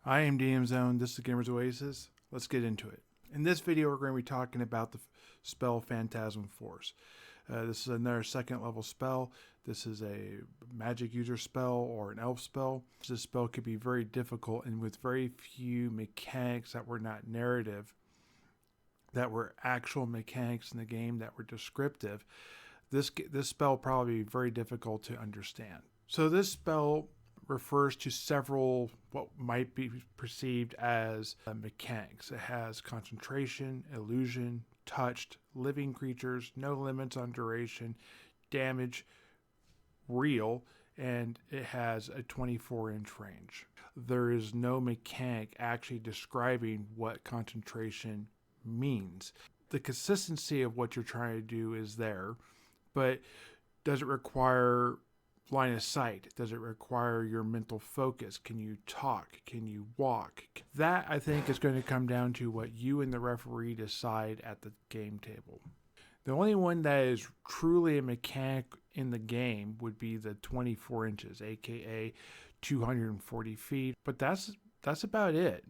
I am DM Zone. This is Gamer's Oasis. Let's get into it. In this video, we're going to be talking about the spell Phantasmal Force. This is another second level spell. This is a magic user spell or an elf spell. This spell could be very difficult and with very few mechanics that were not narrative, that were actual mechanics in the game that were descriptive. This spell probably be very difficult to understand. So this spell refers to several what might be perceived as mechanics. It has concentration, illusion, touched, living creatures, no limits on duration, damage, real, and it has a 24-inch range. There is no mechanic actually describing what concentration means. The consistency of what you're trying to do is there, but does it require line of sight? Does it require your mental focus? Can you talk? Can you walk? That, I think, is going to come down to what you and the referee decide at the game table. The only one that is truly a mechanic in the game would be the 24 inches, aka 240 feet, but that's about it.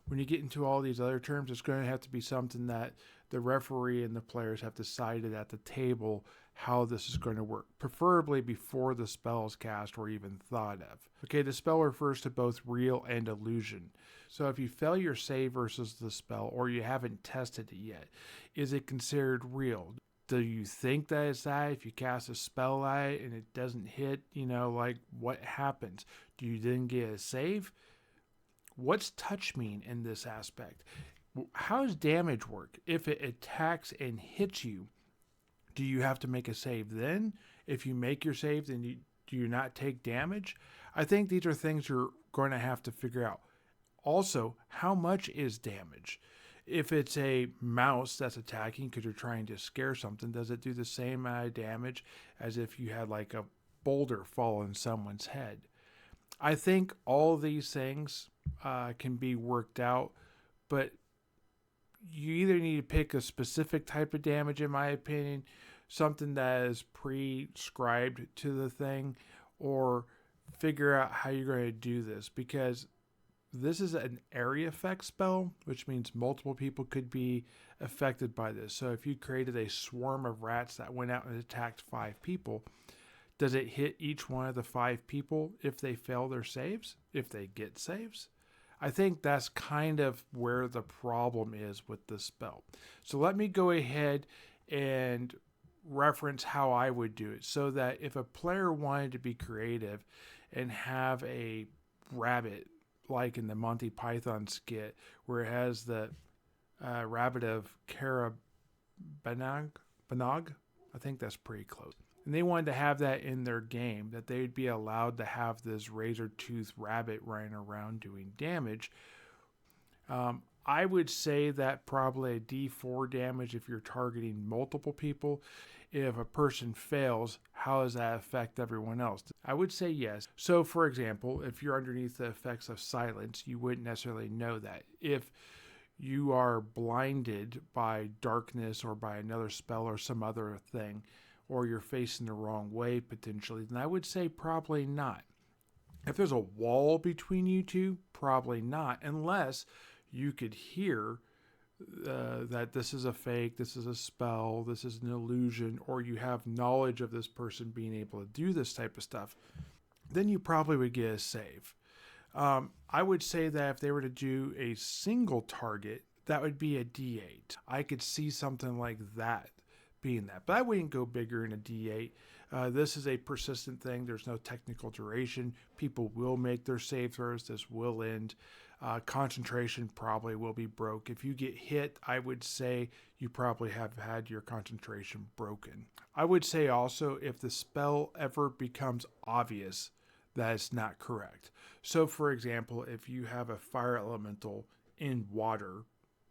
When you get into all these other terms, it's going to have to be something that the referee and the players have decided at the table how this is going to work, preferably before the spell is cast or even thought of. Okay, the spell refers to both real and illusion. So if you fail your save versus the spell, or you haven't tested it yet, is it considered real? Do you think that it's that? If you cast a spell at it and it doesn't hit, like what happens? Do you then get a save? What's touch mean in this aspect? How does damage work? If it attacks and hits you, do you have to make a save then? If you make your save, then do you not take damage? I think these are things you're going to have to figure out. Also, how much is damage? If it's a mouse that's attacking because you're trying to scare something, does it do the same amount of damage as if you had like a boulder fall on someone's head? I think all these things can be worked out, but you either need to pick a specific type of damage, in my opinion, something that is prescribed to the thing, or figure out how you're going to do this, because this is an area effect spell, which means multiple people could be affected by this. So if you created a swarm of rats that went out and attacked 5 people, does it hit each one of the 5 people if they fail their saves, if they get saves? I think that's kind of where the problem is with this spell. So let me go ahead and reference how I would do it, so that if a player wanted to be creative and have a rabbit, like in the Monty Python skit, where it has the rabbit of Carabanog, I think that's pretty close, and they wanted to have that in their game, that they'd be allowed to have this razor-toothed rabbit running around doing damage. I would say that probably a D4 damage if you're targeting multiple people. If a person fails, how does that affect everyone else? I would say yes. So for example, if you're underneath the effects of silence, you wouldn't necessarily know that. If you are blinded by darkness or by another spell or some other thing, or you're facing the wrong way potentially, then I would say probably not. If there's a wall between you two, probably not, unless you could hear that this is a fake, this is a spell, this is an illusion, or you have knowledge of this person being able to do this type of stuff, then you probably would get a save. I would say that if they were to do a single target, that would be a D8. I could see something like that being that, but I wouldn't go bigger in a D8. This is a persistent thing. There's no technical duration. People will make their save throws. This will end. Concentration probably will be broke. If you get hit, I would say you probably have had your concentration broken. I would say also, if the spell ever becomes obvious that it's not correct. So for example, if you have a fire elemental in water,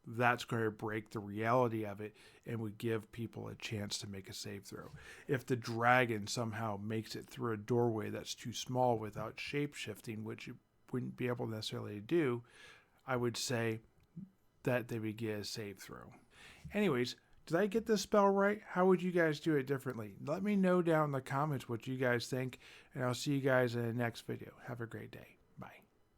that's going to break the reality of it and would give people a chance to make a save throw. If the dragon somehow makes it through a doorway that's too small without shape-shifting, which you wouldn't be able necessarily to do, I would say that they would get a save throw. Anyways, did I get this spell right? How would you guys do it differently? Let me know down in the comments what you guys think, and I'll see you guys in the next video. Have a great day.